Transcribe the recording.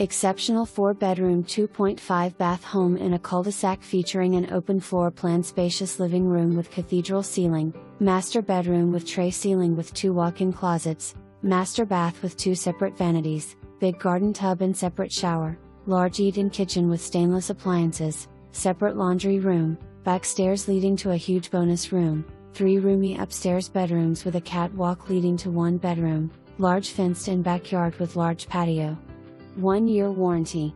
Exceptional 4-bedroom 2.5-bath home in a cul-de-sac featuring an open floor plan, spacious living room with cathedral ceiling, master bedroom with tray ceiling with 2 walk-in closets, master bath with 2 separate vanities, big garden tub and separate shower, large eat-in kitchen with stainless appliances, separate laundry room, back stairs leading to a huge bonus room, 3 roomy upstairs bedrooms with a catwalk leading to 1 bedroom, large fenced-in backyard with large patio. 1-year warranty.